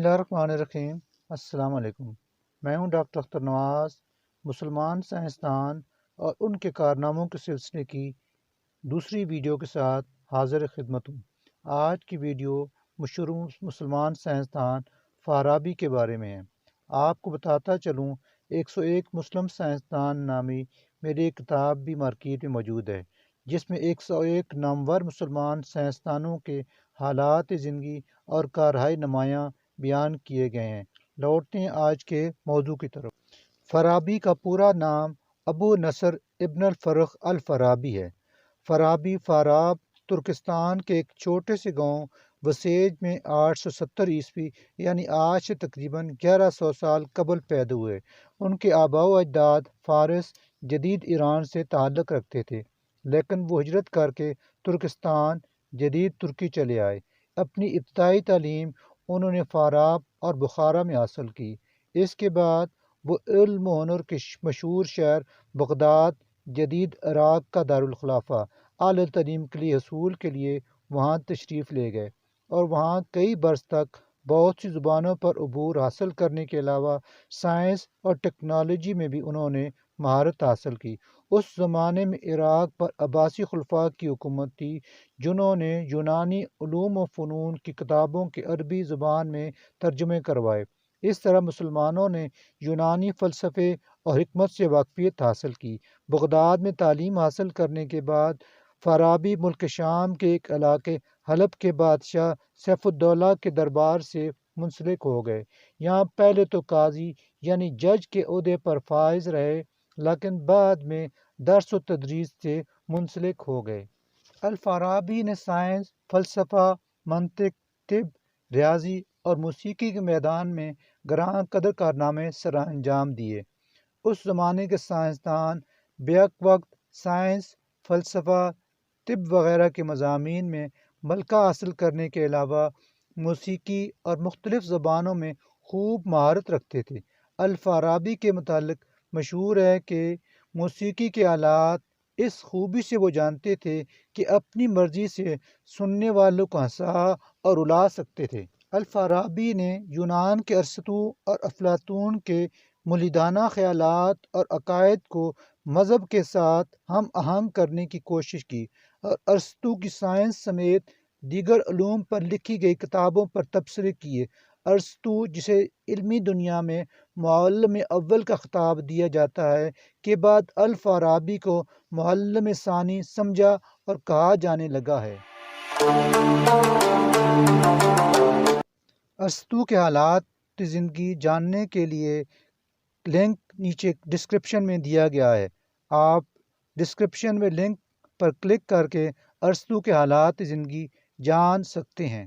اللہ الرحمن الرحیم۔ السلام علیکم۔ میں ہوں ڈاکٹر اختر نواز، مسلمان سائنسدان اور ان کے کارناموں کے سلسلے کی دوسری ویڈیو کے ساتھ حاضر خدمت ہوں۔ آج کی ویڈیو مشہور مسلمان سائنسدان فارابی کے بارے میں ہے۔ آپ کو بتاتا چلوں 101 مسلم سائنسدان نامی میری ایک کتاب بھی مارکیٹ میں موجود ہے، جس میں 101 نامور مسلمان سائنسدانوں کے حالات زندگی اور کارہائے نمایاں بیان کیے گئے ہیں۔ لوٹتے ہیں آج کے موضوع کی طرف۔ فارابی کا پورا نام ابونصر ابن الفرخ الفرابی ہے۔ فارابی فاراب ترکستان کے ایک چھوٹے سے گاؤں وسیج میں 870 عیسوی یعنی آج سے تقریباً 1100 سال قبل پیدا ہوئے۔ ان کے آباؤ اجداد فارس جدید ایران سے تعلق رکھتے تھے، لیکن وہ ہجرت کر کے ترکستان جدید ترکی چلے آئے۔ اپنی ابتدائی تعلیم انہوں نے فاراب اور بخارا میں حاصل کی۔ اس کے بعد وہ علم و ہنر کے مشہور شہر بغداد جدید عراق کا دارالخلافہ اعلیٰ تعلیم کے لیے حصول کے لیے وہاں تشریف لے گئے، اور وہاں کئی برس تک بہت سی زبانوں پر عبور حاصل کرنے کے علاوہ سائنس اور ٹیکنالوجی میں بھی انہوں نے مہارت حاصل کی۔ اس زمانے میں عراق پر عباسی خلفاء کی حکومت تھی، جنہوں نے یونانی علوم و فنون کی کتابوں کے عربی زبان میں ترجمے کروائے۔ اس طرح مسلمانوں نے یونانی فلسفے اور حکمت سے واقفیت حاصل کی۔ بغداد میں تعلیم حاصل کرنے کے بعد فارابی ملک شام کے ایک علاقے حلب کے بادشاہ سیف الدولہ کے دربار سے منسلک ہو گئے۔ یہاں پہلے تو قاضی یعنی جج کے عہدے پر فائز رہے، لیکن بعد میں درس و تدریس سے منسلک ہو گئے۔ الفارابی نے سائنس، فلسفہ، منطق، طب، ریاضی اور موسیقی کے میدان میں گراں قدر کارنامے سر انجام دیے۔ اس زمانے کے سائنسدان بیک وقت سائنس، فلسفہ، طب وغیرہ کے مضامین میں ملکہ حاصل کرنے کے علاوہ موسیقی اور مختلف زبانوں میں خوب مہارت رکھتے تھے۔ الفارابی کے متعلق مشہور ہے کہ موسیقی کے آلات اس خوبی سے وہ جانتے تھے کہ اپنی مرضی سے سننے والوں کو ہنسا اور رلا سکتے تھے۔ الفارابی نے یونان کے ارسطو اور افلاطون کے ملیدانہ خیالات اور عقائد کو مذہب کے ساتھ ہم آہنگ کرنے کی کوشش کی، اور ارسطو کی سائنس سمیت دیگر علوم پر لکھی گئی کتابوں پر تبصرے کیے۔ ارسطو، جسے علمی دنیا میں معلم اول کا خطاب دیا جاتا ہے، کے بعد الفارابی کو معلم ثانی سمجھا اور کہا جانے لگا ہے۔ ارسطو کے حالات زندگی جاننے کے لیے لنک نیچے ڈسکرپشن میں دیا گیا ہے۔ آپ ڈسکرپشن میں لنک پر کلک کر کے ارسطو کے حالات زندگی جان سکتے ہیں۔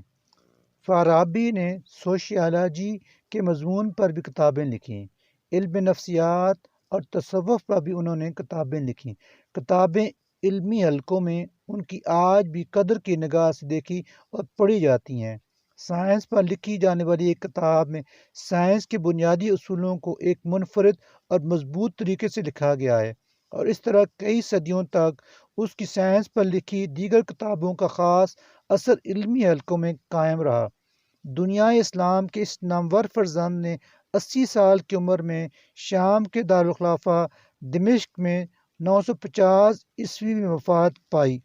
فارابی نے سوشیالوجی کے مضمون پر بھی کتابیں لکھیں۔ علم نفسیات اور تصوف پر بھی انہوں نے کتابیں لکھیں۔ کتابیں علمی حلقوں میں ان کی آج بھی قدر کی نگاہ سے دیکھی اور پڑھی جاتی ہیں۔ سائنس پر لکھی جانے والی ایک کتاب میں سائنس کے بنیادی اصولوں کو ایک منفرد اور مضبوط طریقے سے لکھا گیا ہے، اور اس طرح کئی صدیوں تک اس کی سائنس پر لکھی دیگر کتابوں کا خاص اثر علمی حلقوں میں قائم رہا۔ دنیا اسلام کے اس نامور فرزند نے 80 سال کی عمر میں شام کے دارالخلافہ دمشق میں 950 عیسوی میں وفات پائی۔